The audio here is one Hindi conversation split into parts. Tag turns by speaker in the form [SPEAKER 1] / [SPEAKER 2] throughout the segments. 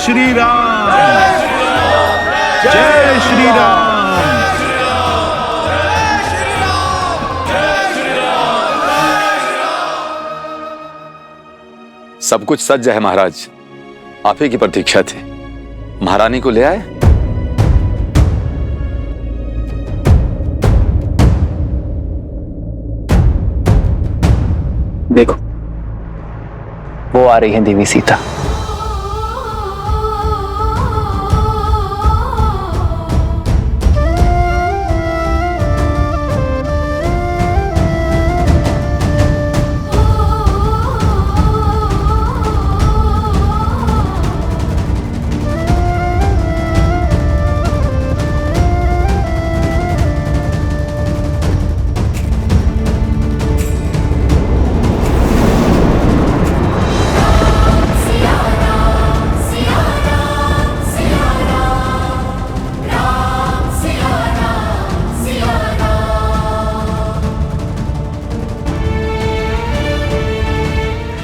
[SPEAKER 1] श्री राम, जय श्री राम।
[SPEAKER 2] सब कुछ सज है महाराज, आप ही की प्रतीक्षा थी। महारानी को ले आए।
[SPEAKER 3] देखो, वो आ रही है देवी सीता।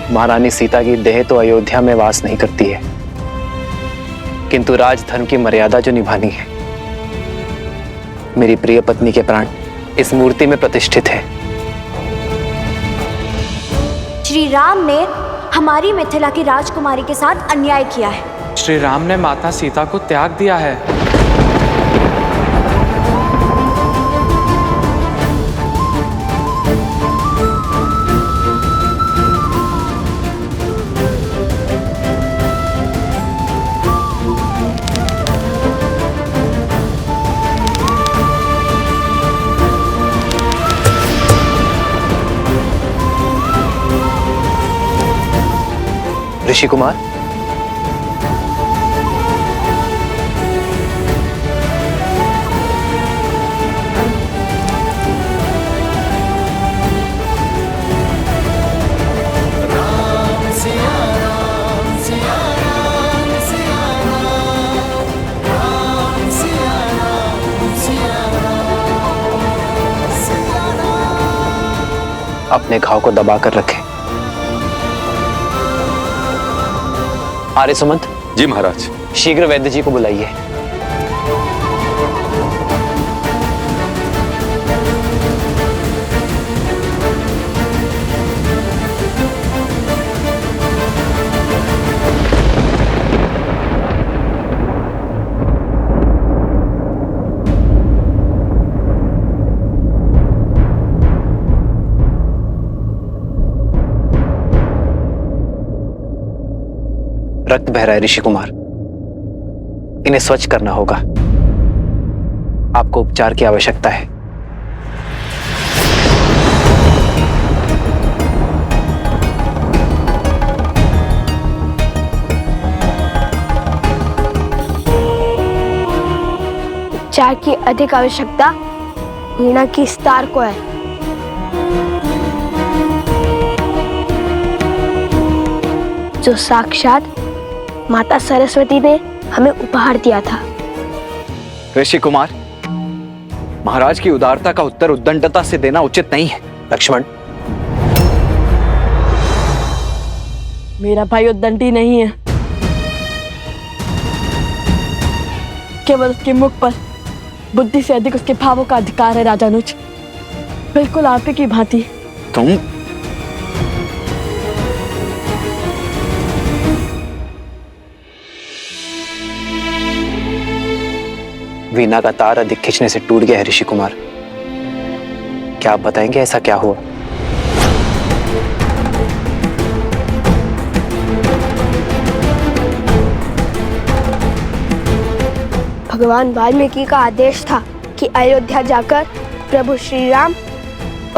[SPEAKER 3] महारानी सीता की देह तो अयोध्या में वास नहीं करती है, किंतु राजधर्म की मर्यादा जो निभानी है, मेरी प्रिय पत्नी के प्राण इस मूर्ति में प्रतिष्ठित है।
[SPEAKER 4] श्री राम ने हमारी मिथिला की राजकुमारी के साथ अन्याय किया है।
[SPEAKER 5] श्री राम ने माता सीता को त्याग दिया है।
[SPEAKER 3] ऋषि कुमार, अपने घाव को दबा कर रखें। आर्य सुमंत।
[SPEAKER 2] जी महाराज।
[SPEAKER 3] शीघ्र वैद्य जी को बुलाइए। रक्त बह रहा है ऋषि कुमार, इन्हें स्वच्छ करना होगा। आपको उपचार की आवश्यकता है।
[SPEAKER 6] उपचार की अधिक आवश्यकता वीणा की स्तार को है। जो साक्षात माता सरस्वती ने हमें उपहार दिया था।
[SPEAKER 3] ऋषि कुमार, महाराज की उदारता का उत्तर उद्दंडता से देना उचित नहीं है। लक्ष्मण,
[SPEAKER 7] मेरा भाई उद्दंडी नहीं है, केवल उसके मुख पर बुद्धि से अधिक उसके भावों का अधिकार है। राजानुज, बिल्कुल आप ही की भांति।
[SPEAKER 3] तुम वीणा का तार अधिक खींचने से टूट गया है ऋषि कुमार। क्या आप बताएंगे ऐसा क्या हुआ?
[SPEAKER 6] भगवान वाल्मीकि का आदेश था कि अयोध्या जाकर प्रभु श्री राम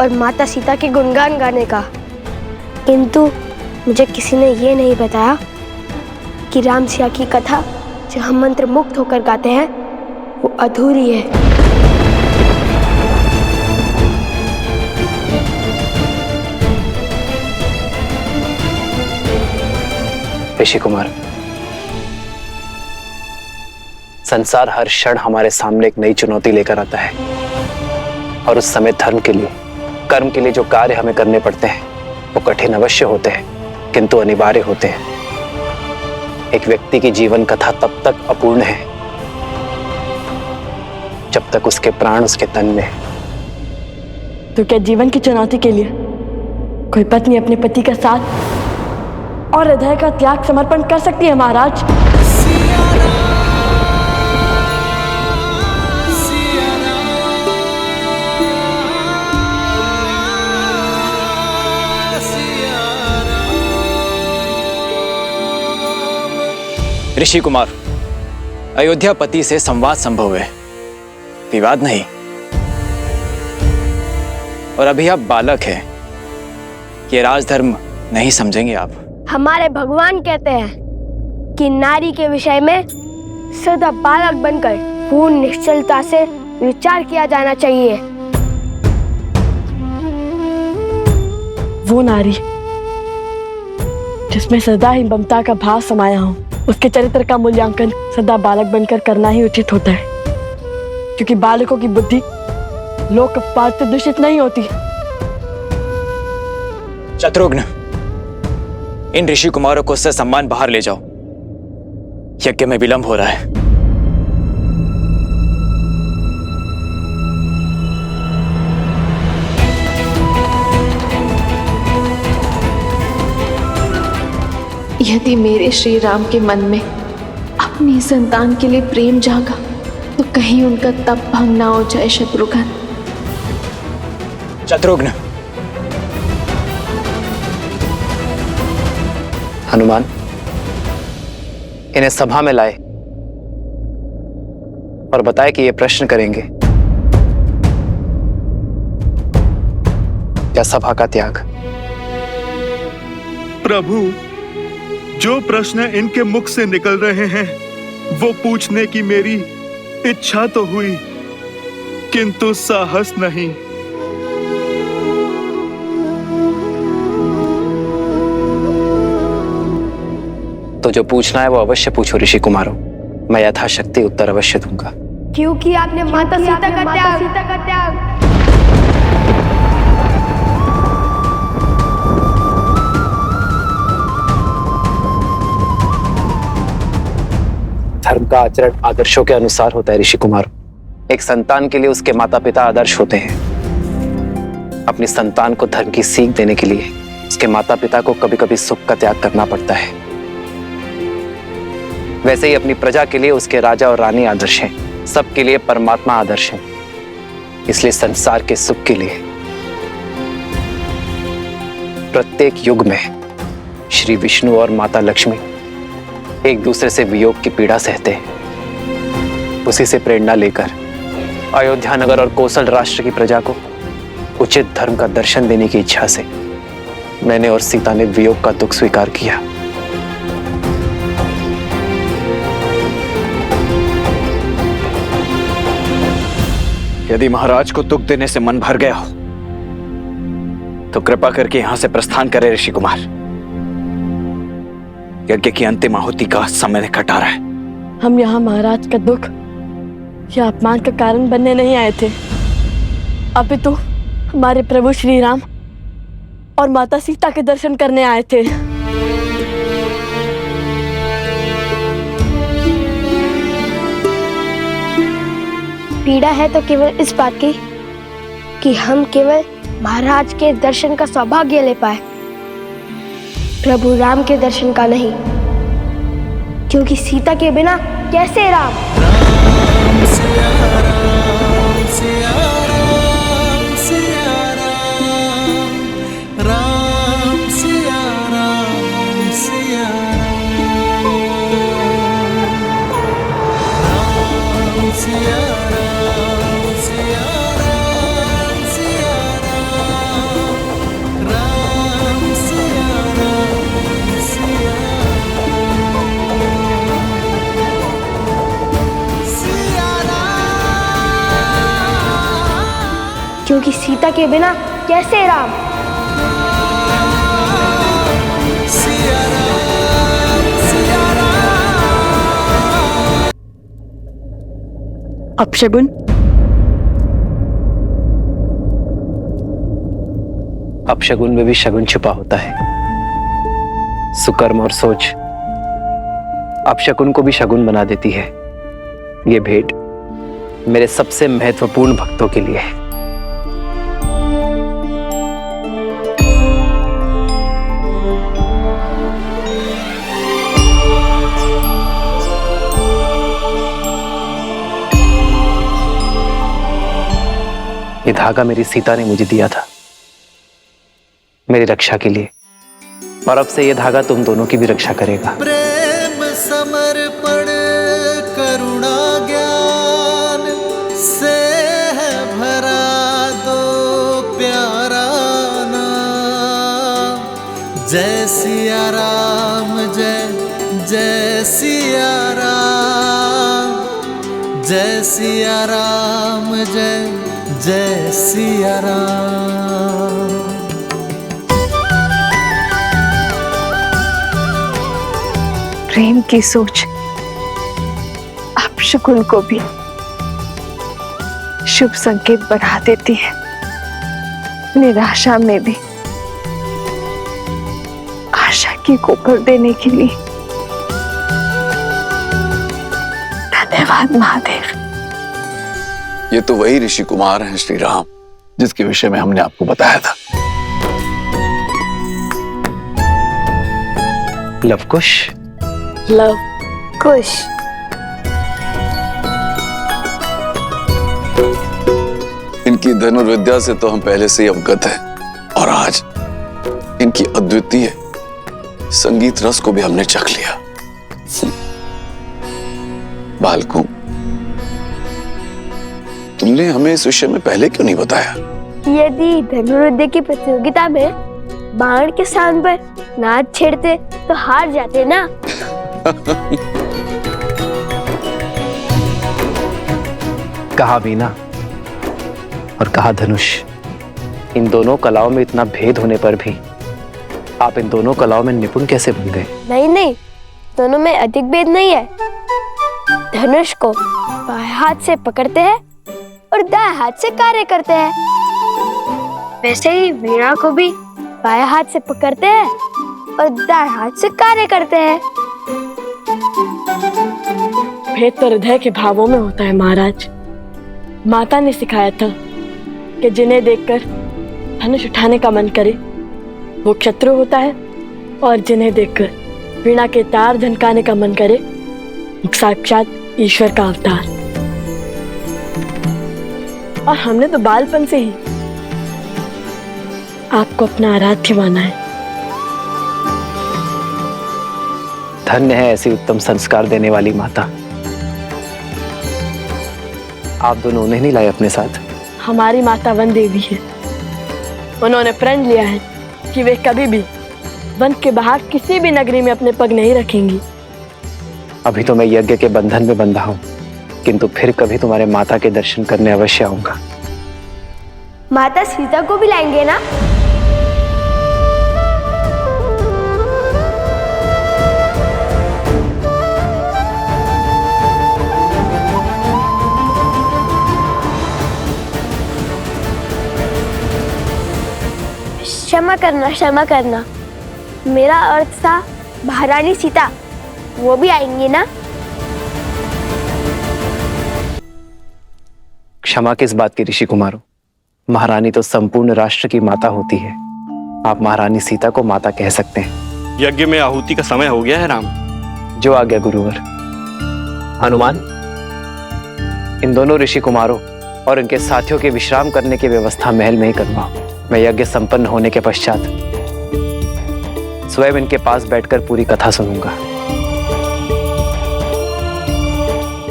[SPEAKER 6] और माता सीता के गुणगान गाने का, किंतु मुझे किसी ने ये नहीं बताया कि राम सिया की कथा जो हम मंत्र मुक्त होकर गाते हैं वो अधूरी है।
[SPEAKER 3] ऋषि कुमार, संसार हर क्षण हमारे सामने एक नई चुनौती लेकर आता है, और उस समय धर्म के लिए, कर्म के लिए जो कार्य हमें करने पड़ते हैं वो कठिन अवश्य होते हैं, किंतु अनिवार्य होते हैं। एक व्यक्ति की जीवन कथा तब तक अपूर्ण है जब तक उसके प्राण उसके तन में है।
[SPEAKER 7] तो क्या जीवन की चुनौती के लिए कोई पत्नी अपने पति का साथ और हृदय का त्याग समर्पण कर सकती है महाराज?
[SPEAKER 1] ऋषि कुमार, अयोध्यापति से संवाद संभव है, विवाद नहीं। और अभी आप बालक हैं, ये राजधर्म नहीं समझेंगे आप।
[SPEAKER 6] हमारे भगवान कहते हैं कि नारी के विषय में सदा बालक बनकर पूर्ण निश्चलता से विचार किया जाना चाहिए।
[SPEAKER 7] वो नारी जिसमें सदा ही ममता का भाव समाया हो, उसके चरित्र का मूल्यांकन सदा बालक बनकर करना ही उचित होता है, क्योंकि बालकों की बुद्धि लोक पाठ दूषित नहीं होती।
[SPEAKER 1] शत्रुघ्न, इन ऋषि कुमारों को उससे सम्मान बाहर ले जाओ, यज्ञ में विलंब हो रहा है।
[SPEAKER 8] यदि मेरे श्री राम के मन में अपनी संतान के लिए प्रेम जागा तो कहीं उनका तप भंग ना हो जाए। शत्रुघ्न,
[SPEAKER 1] शत्रुघ्न,
[SPEAKER 3] हनुमान, इन्हें सभा में लाए और बताए कि ये प्रश्न करेंगे या सभा का त्याग।
[SPEAKER 9] प्रभु, जो प्रश्न इनके मुख से निकल रहे हैं वो पूछने की मेरी इच्छा तो हुई, किंतु साहस नहीं।
[SPEAKER 3] तो जो पूछना है वो अवश्य पूछो ऋषि कुमारों, मैं यथाशक्ति उत्तर अवश्य दूंगा।
[SPEAKER 6] क्योंकि आपने माता सीता का त्याग
[SPEAKER 3] धर्म का आचरण आदर्शों के अनुसार होता है ऋषि कुमार। एक संतान के लिए उसके माता पिता आदर्श होते हैं। अपनी संतान को धर्म की सीख देने के लिए उसके माता पिता को कभी कभी सुख का त्याग करना पड़ता है। वैसे ही अपनी प्रजा के लिए उसके राजा और रानी आदर्श हैं, सबके लिए परमात्मा आदर्श है। इसलिए संसार के सुख के लिए प्रत्येक युग में श्री विष्णु और माता लक्ष्मी एक दूसरे से वियोग की पीड़ा सहते हैं। उसी से प्रेरणा लेकर अयोध्या नगर और कोसल राष्ट्र की प्रजा को उचित धर्म का दर्शन देने की इच्छा से मैंने और सीता ने वियोग का दुख स्वीकार किया।
[SPEAKER 1] यदि महाराज को दुख देने से मन भर गया हो तो कृपा करके यहां से प्रस्थान करें ऋषि कुमार। यज्ञ की अंतिम आहुति का समय निकट आ रहा है।
[SPEAKER 7] हम यहाँ महाराज का दुख या अपमान का कारण बनने नहीं आए थे, अपितु हमारे प्रभु श्री राम और माता सीता के दर्शन करने आए थे।
[SPEAKER 6] पीड़ा है तो केवल इस बात की कि हम केवल महाराज के दर्शन का सौभाग्य ले पाए, प्रभु राम के दर्शन का नहीं, क्योंकि सीता के बिना कैसे राम। क्योंकि सीता के बिना कैसे राम।
[SPEAKER 7] अपशगुन,
[SPEAKER 3] अपशगुन में भी शगुन छुपा होता है। सुकर्म और सोच अपशकुन को भी शगुन बना देती है। ये भेंट मेरे सबसे महत्वपूर्ण भक्तों के लिए है। ये धागा मेरी सीता ने मुझे दिया था मेरी रक्षा के लिए, और अब से ये धागा तुम दोनों की भी रक्षा करेगा।
[SPEAKER 10] प्रेम समर्पण करुणा ज्ञान से है भरा दो प्यारा नाम। जय सिया राम, जय जय सिया राम, जय सिया राम, जय जय सिया राम।
[SPEAKER 8] प्रेम की सोच अपशकुन को भी शुभ संकेत बढ़ा देती है, निराशा में भी आशा की कोपर देने के लिए। धन्यवाद महादेव।
[SPEAKER 2] ये तो वही ऋषि कुमार हैं श्री राम, जिसके विषय में हमने आपको बताया था।
[SPEAKER 3] लवकुश,
[SPEAKER 7] लव
[SPEAKER 6] कुश।
[SPEAKER 2] इनकी धनुर्विद्या से तो हम पहले से ही अवगत हैं, और आज इनकी अद्वितीय संगीत रस को भी हमने चख लिया। बालकों, तुमने हमें इस विषय में पहले क्यों नहीं बताया?
[SPEAKER 6] यदि धनुर्विद्या की प्रतियोगिता में बाण के स्थान पर नाद छेड़ते तो हार जाते ना।
[SPEAKER 3] कहा वीणा और कहा धनुष, इन दोनों कलाओं में इतना भेद होने पर भी आप इन दोनों कलाओं में निपुण कैसे बन गए?
[SPEAKER 6] नहीं नहीं, दोनों में अधिक भेद नहीं है। धनुष को बाएं हाथ से पकड़ते हैं और दाएं हाथ से कार्य करते हैं। वैसे ही वीणा को भी बाएं हाथ से पकड़ते हैं और दाएं हाथ से कार्य करते हैं।
[SPEAKER 7] भेद तो हृदय के भावों में होता है महाराज। माता ने सिखाया था कि जिन्हें देखकर धनुष उठाने का मन करे वो शत्रु होता है, और जिन्हें देखकर वीणा के तार झनकाने का मन करे वो साक्षात ईश्वर का अवतार। और हमने तो बालपन से ही आपको अपना आराध्य माना है।
[SPEAKER 3] धन्य है ऐसी उत्तम संस्कार देने वाली माता। आप दोनों उन्हें नहीं लाए अपने साथ?
[SPEAKER 7] हमारी माता वन देवी है। उन्होंने प्रण लिया है कि वे कभी भी वन के बाहर किसी भी नगरी में अपने पग नहीं रखेंगी।
[SPEAKER 3] अभी तो मैं यज्ञ के बंधन में बंधा हूँ, किंतु फिर कभी तुम्हारे माता के दर्शन करने अवश्य आऊंगा।
[SPEAKER 6] माता सीता को भी लाएंगे ना? क्षमा करना, मेरा अर्थ था महारानी सीता, वो भी आएंगी ना?
[SPEAKER 3] क्षमा किस बात की ऋषि कुमारों? महारानी तो संपूर्ण राष्ट्र की माता होती है। आप महारानी सीता को माता कह सकते हैं।
[SPEAKER 11] यज्ञ में आहुति का समय हो गया है राम।
[SPEAKER 3] जो आ गया गुरुवर। हनुमान, इन दोनों ऋषि कुमारों और इनके साथियों के विश्राम करने की व्यवस्था महल में ही करवाओ। मैं यज्ञ संपन्न होने के पश्चात स्वयं इनके पास बैठकर पूरी कथा सुनूंगा।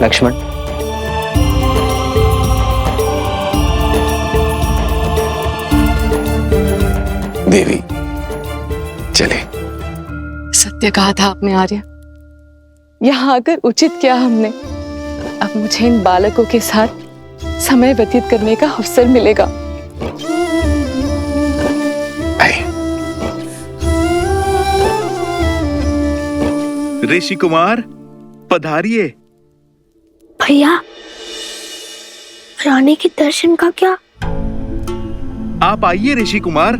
[SPEAKER 3] लक्ष्मण,
[SPEAKER 2] देवी, चले।
[SPEAKER 8] सत्य कहा था आपने आर्य। यहाँ आकर उचित किया हमने। अब मुझे इन बालकों के साथ समय व्यतीत करने का अवसर मिलेगा।
[SPEAKER 9] ऋषि कुमार पधारिए।
[SPEAKER 6] भैया, रानी के दर्शन का क्या?
[SPEAKER 9] आप आइए ऋषि कुमार।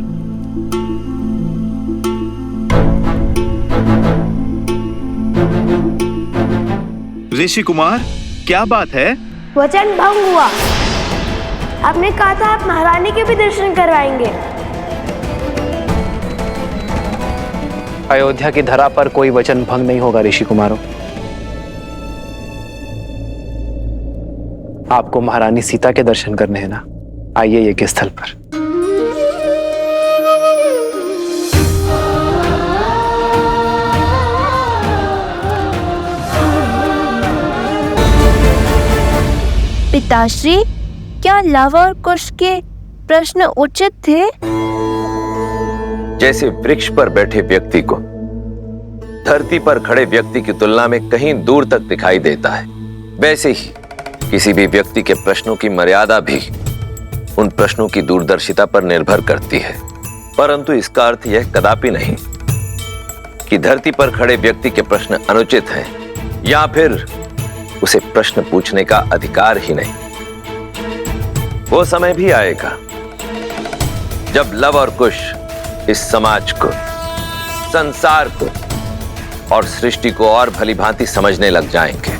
[SPEAKER 9] ऋषि कुमार, क्या बात है?
[SPEAKER 6] वचन भंग हुआ। आपने कहा था आप महारानी के भी दर्शन करवाएंगे।
[SPEAKER 3] अयोध्या की धरा पर कोई वचन भंग नहीं होगा ऋषि कुमारों। आपको महारानी सीता के दर्शन करने हैं ना, आइए यज्ञ स्थल पर।
[SPEAKER 6] पिताश्री, क्या लव और कुश के प्रश्न उचित थे?
[SPEAKER 12] जैसे वृक्ष पर बैठे व्यक्ति को धरती पर खड़े व्यक्ति की तुलना में कहीं दूर तक दिखाई देता है, वैसे ही किसी भी व्यक्ति के प्रश्नों की मर्यादा भी उन प्रश्नों की दूरदर्शिता पर निर्भर करती है। परंतु इसका अर्थ यह कदापि नहीं कि धरती पर खड़े व्यक्ति के प्रश्न अनुचित हैं या फिर उसे प्रश्न पूछने का अधिकार ही नहीं। वो समय भी आएगा जब लव और कुश इस समाज को, संसार को और सृष्टि को और भली भांति समझने लग जाएंगे।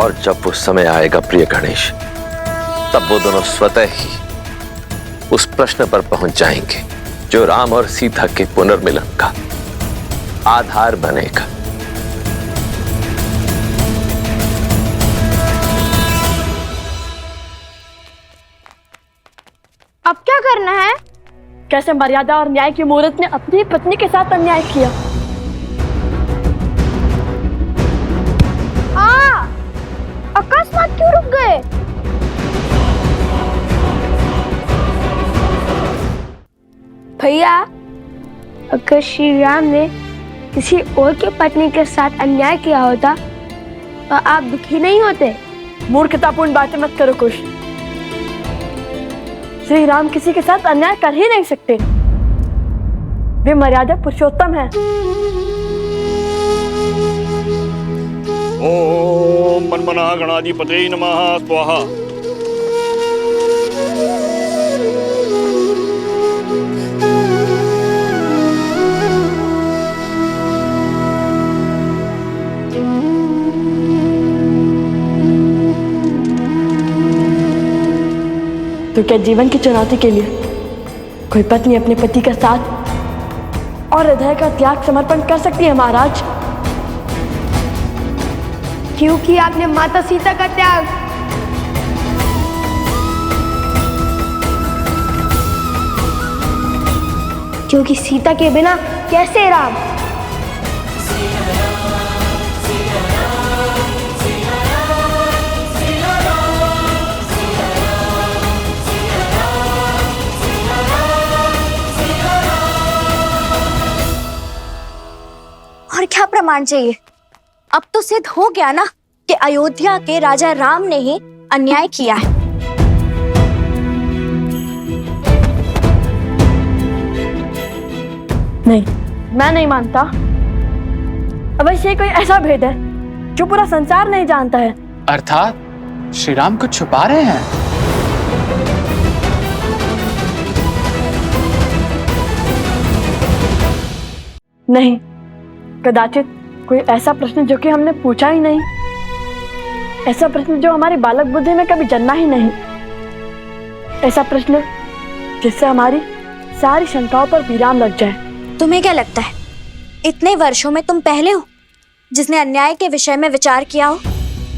[SPEAKER 12] और जब वो समय आएगा प्रिय गणेश, तब वो दोनों स्वतः ही उस प्रश्न पर पहुंच जाएंगे जो राम और सीता के पुनर्मिलन का आधार बनेगा।
[SPEAKER 6] अब क्या करना है?
[SPEAKER 7] कैसे मर्यादा और न्याय की मूर्त ने अपनी पत्नी के साथ अन्याय किया।
[SPEAKER 6] अकस्मात क्यों रुक गए? भैया, अगर श्री राम ने किसी और की पत्नी के साथ अन्याय किया होता तो आप दुखी नहीं होते?
[SPEAKER 7] मूर्खतापूर्ण बातें मत करो कुश। श्री राम किसी के साथ अन्याय कर ही नहीं सकते। वे मर्यादा पुरुषोत्तम हैं।
[SPEAKER 11] ओम मनमना गणाधिपते नमः स्वाहा।
[SPEAKER 7] तो क्या जीवन की चुनौती के लिए कोई पत्नी अपने पति का साथ और हृदय का त्याग समर्पण कर सकती है महाराज?
[SPEAKER 6] क्योंकि आपने माता सीता का त्याग। क्योंकि सीता के बिना कैसे राम?
[SPEAKER 4] और क्या प्रमाण चाहिए? अब तो सिद्ध हो गया ना कि अयोध्या के राजा राम ने ही अन्याय किया है।
[SPEAKER 7] नहीं, मैं नहीं मानता। अवश्य कोई ऐसा भेद है जो पूरा संसार नहीं जानता है।
[SPEAKER 5] अर्थात श्री राम कुछ छुपा रहे हैं।
[SPEAKER 7] नहीं, कदाचित कोई ऐसा प्रश्न जो कि हमने पूछा ही नहीं, ऐसा प्रश्न जो हमारी बालक बुद्धि में कभी जन्मा ही नहीं, ऐसा प्रश्न जिससे हमारी सारी शंकाओं पर विराम लग जाए।
[SPEAKER 4] तुम्हें क्या लगता है इतने वर्षों में तुम पहले हो जिसने अन्याय के विषय में विचार किया हो?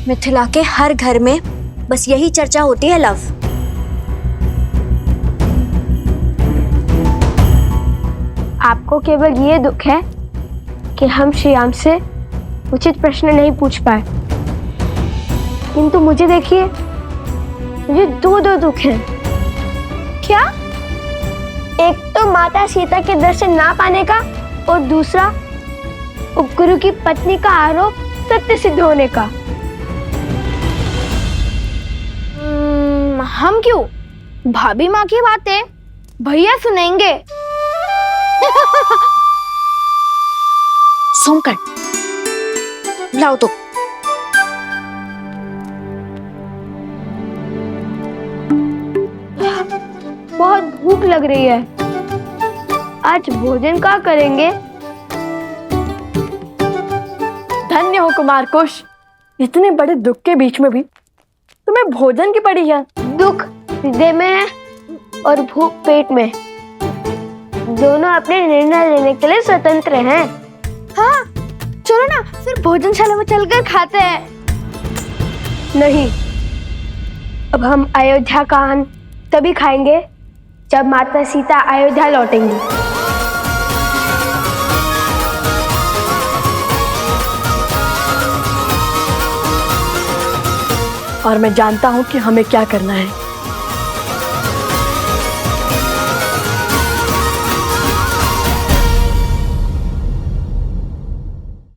[SPEAKER 4] मिथिला के हर घर में बस यही चर्चा होती है लव।
[SPEAKER 6] आपको केवल ये दुख है कि हम श्री राम से उचित प्रश्न नहीं पूछ पाए, किंतु मुझे देखिए, मुझे दो दुख हैं। क्या? एक तो माता सीता के दर्शन ना पाने का और दूसरा उपगुरु की पत्नी का आरोप सत्य सिद्ध होने का। हम क्यों? भाभी माँ की बातें भैया सुनेंगे।
[SPEAKER 4] सोमकर, लाओ तो।
[SPEAKER 6] बहुत भूख लग रही है, आज भोजन क्या करेंगे?
[SPEAKER 7] धन्य हो कुमार कुश, इतने बड़े दुख के बीच में भी तुम्हें भोजन की पड़ी है।
[SPEAKER 6] दुख हृदय में है और भूख पेट में। दोनों अपने निर्णय लेने के लिए स्वतंत्र हैं। हाँ, चलो ना फिर भोजनशाला में चलकर खाते हैं। नहीं, अब हम अयोध्या का अन्न तभी खाएंगे जब माता सीता अयोध्या लौटेंगी।
[SPEAKER 7] और मैं जानता हूँ कि हमें क्या करना है।